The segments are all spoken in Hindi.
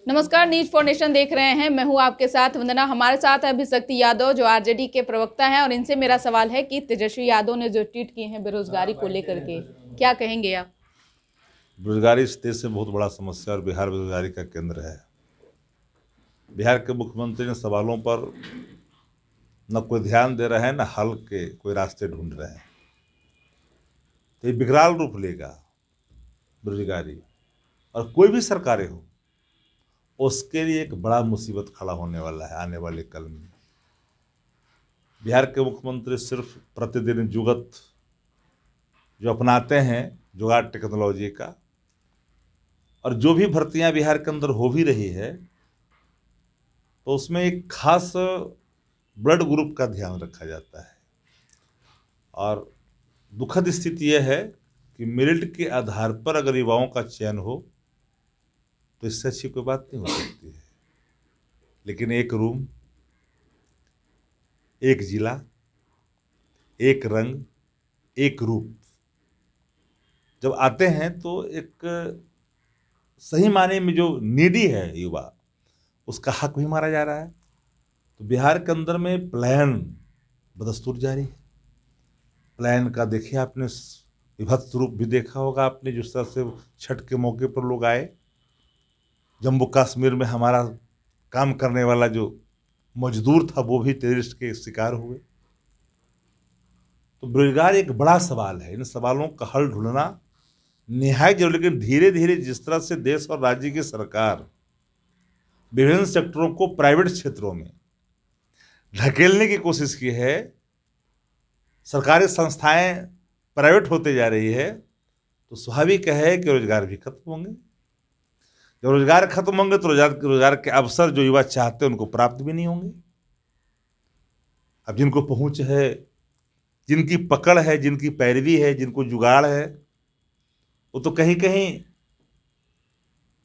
नमस्कार, न्यूज फॉर नेशन देख रहे हैं। मैं हूं आपके साथ वंदना। हमारे साथ है अभिशक्ति यादव जो आरजेडी के प्रवक्ता हैं और इनसे मेरा सवाल है कि तेजस्वी यादव ने जो ट्वीट किए हैं बेरोजगारी को लेकर के, क्या कहेंगे आप? बेरोजगारी इस देश में बहुत बड़ा समस्या और बिहार बेरोजगारी का केंद्र है। बिहार के मुख्यमंत्री ने सवालों पर न कोई ध्यान दे रहे हैं, न हल के कोई रास्ते ढूंढ रहे हैं। तो ये विकराल रूप लेगा बेरोजगारी, और कोई भी सरकारें हो उसके लिए एक बड़ा मुसीबत खड़ा होने वाला है आने वाले कल में। बिहार के मुख्यमंत्री सिर्फ प्रतिदिन जुगत जो अपनाते हैं जुगाड़ टेक्नोलॉजी का, और जो भी भर्तियां बिहार के अंदर हो भी रही है तो उसमें एक खास ब्लड ग्रुप का ध्यान रखा जाता है। और दुखद स्थिति यह है कि मेरिट के आधार पर अगर युवाओं का चयन हो तो इससे अच्छी कोई बात नहीं हो सकती है। लेकिन एक रूम, एक जिला, एक रंग, एक रूप जब आते हैं तो एक सही माने में जो नीडी है युवा, उसका हक भी मारा जा रहा है। तो बिहार के अंदर में प्लान बदस्तूर जारी है। प्लान का देखिए आपने विभत्स रूप भी देखा होगा आपने, जिस तरह से छठ के मौके पर लोग आए, जम्मू कश्मीर में हमारा काम करने वाला जो मजदूर था वो भी टेररिस्ट के शिकार हुए। तो बेरोजगार एक बड़ा सवाल है। इन सवालों का हल ढूंढना निहायत जरूरी। लेकिन धीरे धीरे जिस तरह से देश और राज्य की सरकार विभिन्न सेक्टरों को प्राइवेट क्षेत्रों में ढकेलने की कोशिश की है, सरकारी संस्थाएं प्राइवेट होते जा रही है, तो स्वाभाविक है कि रोजगार भी खत्म होंगे। जब रोजगार खत्म होंगे तो रोजगार के अवसर जो युवा चाहते हैं उनको प्राप्त भी नहीं होंगे। अब जिनको पहुंच है, जिनकी पकड़ है, जिनकी पैरवी है, जिनको जुगाड़ है, वो तो कहीं कहीं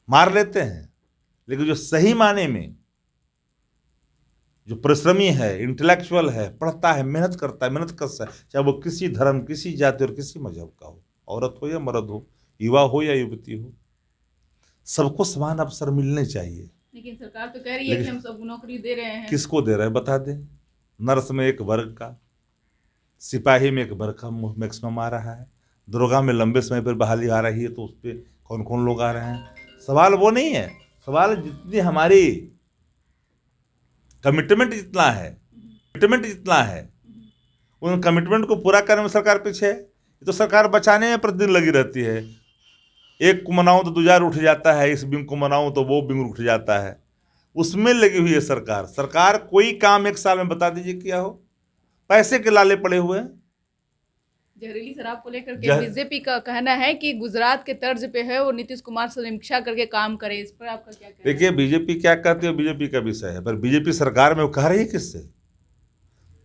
मार लेते हैं। लेकिन जो सही माने में जो परिश्रमी है, इंटेलेक्चुअल है, पढ़ता है, मेहनत करता है, मेहनत कश है, चाहे वो किसी धर्म, किसी जाति और किसी मजहब का हो, औरत हो या मर्द हो, युवा हो या युवती हो, सबको समान अवसर मिलने चाहिए। लेकिन सरकार तो कह रही है कि हम सबको नौकरी दे रहे हैं। किसको दे रहे हैं बता दें। नर्स में एक वर्ग का, सिपाही में एक वर्ग का मैक्सिमम आ रहा है, दरोगा में लंबे समय पर बहाली आ रही है, तो उस पर कौन कौन लोग आ रहे हैं। सवाल वो नहीं है। सवाल जितनी हमारी कमिटमेंट जितना है उन कमिटमेंट को पूरा करने में सरकार पीछे है। तो सरकार बचाने में प्रतिदिन लगी रहती है। एक को मनाऊं तो दूजा उठ जाता है, इस विंग को मनाऊं तो वो विंग उठ जाता है, उसमें लगी हुई है सरकार। कोई काम एक साल में बता दीजिए किया हो, पैसे के लाले पड़े हुए हैं। जहरीली शराब को लेकर के बीजेपी का कहना है कि गुजरात के तर्ज पे है, वो नीतीश कुमार से समीक्षा करके काम करे। इस पर आपका क्या कहना है? देखिए बीजेपी क्या कहती है, बीजेपी का विषय है, पर बीजेपी सरकार में वो कह रही है किससे?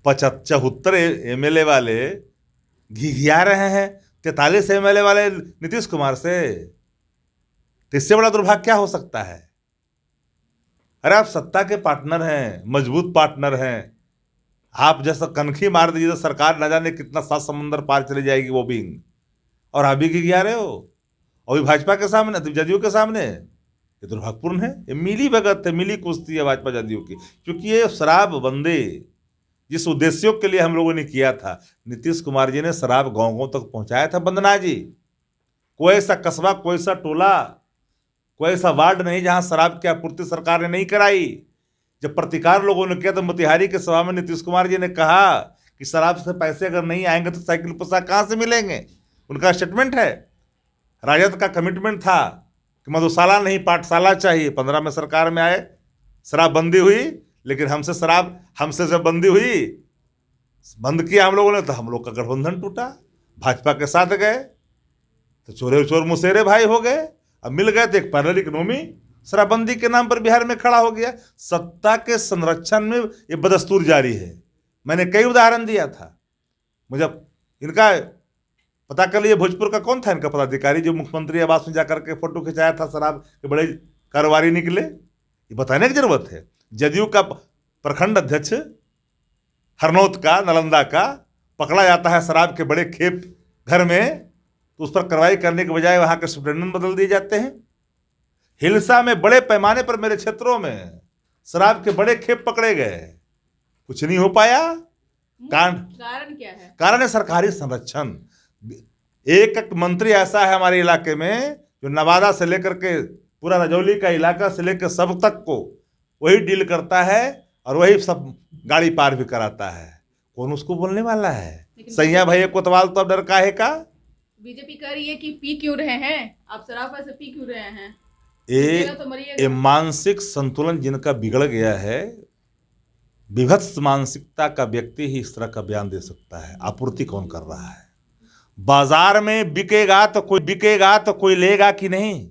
75 एमएलए वाले घिघिया रहे हैं 43 एमएलए वाले नीतीश कुमार से। तो इससे बड़ा दुर्भाग्य क्या हो सकता है? अरे आप सत्ता के पार्टनर हैं, मजबूत पार्टनर हैं। आप जैसा कनखी मार दीजिए तो सरकार न जाने कितना 7 समंदर पार चली जाएगी वो भी, और आप भी घिघिया रहे हो। और भी भाजपा के सामने, जदयू के सामने, ये दुर्भाग्यपूर्ण है। ये मिली भगत है, मिली कुश्ती है भाजपा जदयू की। क्योंकि ये शराब बंदी जिस उद्देश्यों के लिए हम लोगों ने किया था, नीतीश कुमार जी ने शराब गाँव गाँव तक पहुंचाया था। वंदना जी, कोई ऐसा कस्बा, कोई ऐसा टोला, कोई ऐसा वार्ड नहीं जहां शराब की आपूर्ति सरकार ने नहीं कराई। जब प्रतिकार लोगों ने किया तो मोतिहारी के सभा में नीतीश कुमार जी ने कहा कि शराब से पैसे अगर नहीं आएंगे तो साइकिल पोशाक कहां से मिलेंगे। उनका स्टेटमेंट है। राजद का कमिटमेंट था कि मधुशाला नहीं पाठशाला चाहिए। 15 में सरकार में आए, शराब बंदी हुई, लेकिन हमसे जब बंदी हुई, बंद किया हम लोगों ने, तो हम लोग का गठबंधन टूटा, भाजपा के साथ गए, तो चोरे चोर मुसेरे भाई हो गए। अब मिल गए तो एक पैरेलल इकोनॉमी शराबबंदी के नाम पर बिहार में खड़ा हो गया। सत्ता के संरक्षण में ये बदस्तूर जारी है। मैंने कई उदाहरण दिया था। मुझे इनका पता कर लिए, भोजपुर का कौन था इनका पदाधिकारी जो मुख्यमंत्री आवास में जाकर के फोटो खिंचाया था, शराब के बड़े कारोबारी निकले। ये बताने की जरूरत है। जदयू का प्रखंड अध्यक्ष हरनौत का, नालंदा का, पकड़ा जाता है शराब के बड़े खेप घर में, तो उस पर कार्रवाई करने के बजाय वहां के सुप्रिंटेंडेंट बदल दिए जाते हैं। हिलसा में बड़े पैमाने पर मेरे क्षेत्रों में शराब के बड़े खेप पकड़े गए, कुछ नहीं हो पाया। कारण क्या है? कारण है सरकारी संरक्षण। एक एक मंत्री ऐसा है हमारे इलाके में जो नवादा से लेकर के पूरा रजौली का इलाका से लेकर सब तक को वही डील करता है और वही सब गाड़ी पार भी कराता है। कौन उसको बोलने वाला है? सैया भाई कोतवाल तो अब डर काहे का? बीजेपी कह रही है कि पी क्यों रहे हैं आप शराब, ऐसे पी क्यों रहे हैं? ये मानसिक संतुलन जिनका बिगड़ गया है, विभत्स मानसिकता का व्यक्ति ही इस तरह का बयान दे सकता है। आपूर्ति कौन कर रहा है? बाजार में बिकेगा तो कोई लेगा कि नहीं?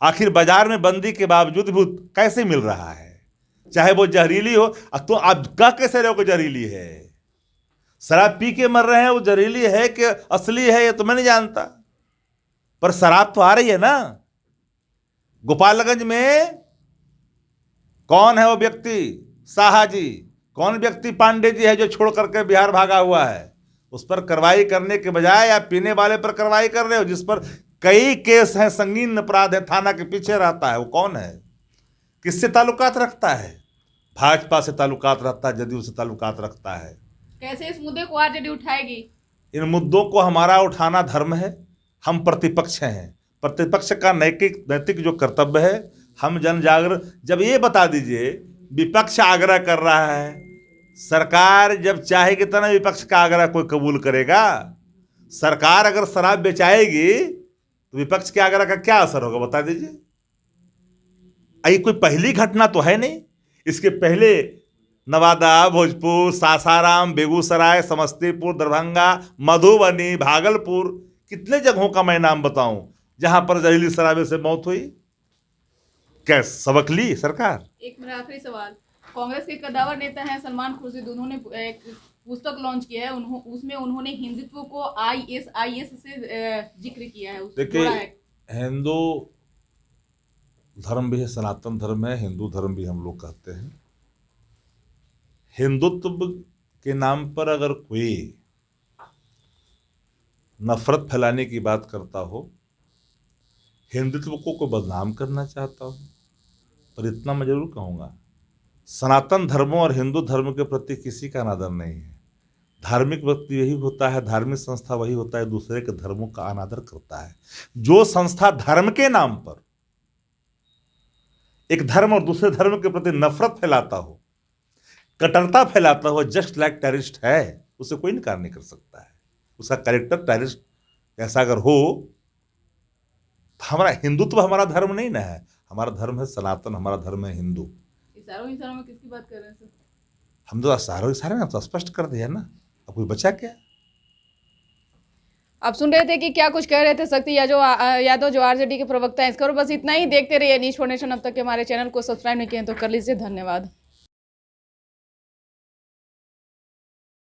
आखिर बाजार में बंदी के बावजूद भी कैसे मिल रहा है? चाहे वो जहरीली हो, तो आप कह कैसे रहे हो कि जहरीली है? शराब पी के मर रहे हैं, वो जहरीली है कि असली है ये तो मैं नहीं जानता, पर शराब तो आ रही है ना। गोपालगंज में कौन है वो व्यक्ति साहा जी, कौन व्यक्ति पांडे जी है जो छोड़ करके बिहार भागा हुआ है? उस पर कार्रवाई करने के बजाय आप पीने वाले पर कार्रवाई कर रहे हो, जिस पर कई केस हैं, संगीन अपराध है, थाना के पीछे रहता है। वो कौन है? किससे ताल्लुकात रखता है? भाजपा से ताल्लुकात रखता है, जदयू से ताल्लुकात रखता है। कैसे इस मुद्दे को आरजेडी उठाएगी? इन मुद्दों को हमारा उठाना धर्म है। हम प्रतिपक्ष हैं, प्रतिपक्ष का नैतिक जो कर्तव्य है, हम जन जागरण। जब ये बता दीजिए, विपक्ष आग्रह कर रहा है, सरकार जब चाहेगी तो ना विपक्ष का आग्रह कोई कबूल करेगा? सरकार अगर शराब बेचाएगी तो विपक्ष के आग्रह का क्या असर होगा, बता दीजिए। ये कोई पहली घटना तो है नहीं। इसके पहले नवादा, भोजपुर, सासाराम, बेगूसराय, समस्तीपुर, दरभंगा, मधुबनी, भागलपुर, कितने जगहों का मैं नाम बताऊं जहां पर जहरीली शराबे से मौत हुई। क्या सबक ली सरकार? एक मेरा आखिरी सवाल, कांग्रेस के कद्दावर नेता हैं सलमान खुर्शीद, उन्होंने एक पुस्तक लॉन्च किया है, उसमें उन्होंने हिंदुत्व को आईएस से जिक्र किया है। देखिए, हिंदू धर्म भी है, सनातन धर्म है, हिंदू धर्म भी हम लोग कहते हैं। हिंदुत्व के नाम पर अगर कोई नफरत फैलाने की बात करता हो, हिंदुत्व को कोई बदनाम करना चाहता हो, पर इतना मैं जरूर कहूँगा, सनातन धर्मों और हिंदू धर्म के प्रति किसी का अनादर नहीं है। धार्मिक व्यक्ति यही होता है, धार्मिक संस्था वही होता है, दूसरे के धर्मों का अनादर करता है। जो संस्था धर्म के नाम पर एक धर्म और दूसरे धर्म के प्रति नफरत फैलाता हो, कट्टरता फैलाता हो, जस्ट लाइक टेररिस्ट है, उसे कोई इनकार नहीं कर सकता है। उसका कैरेक्टर टेररिस्ट ऐसा अगर हो, तो हमारा हिंदुत्व हमारा धर्म नहीं ना है। हमारा धर्म है सनातन, हमारा धर्म है हिंदू। इशारों में किसकी बात कर रहे हैं सर? हम तो इशारे ना तो स्पष्ट कर दिया ना, अब कोई बचा क्या? आप सुन रहे थे कि क्या कुछ कह रहे थे शक्ति यादव जो आरजेडी के प्रवक्ता हैं। इसका और बस इतना ही। देखते रहिए न्यूज़4नेशन। अब तक के हमारे चैनल को सब्सक्राइब नहीं किए तो कर लीजिए। धन्यवाद।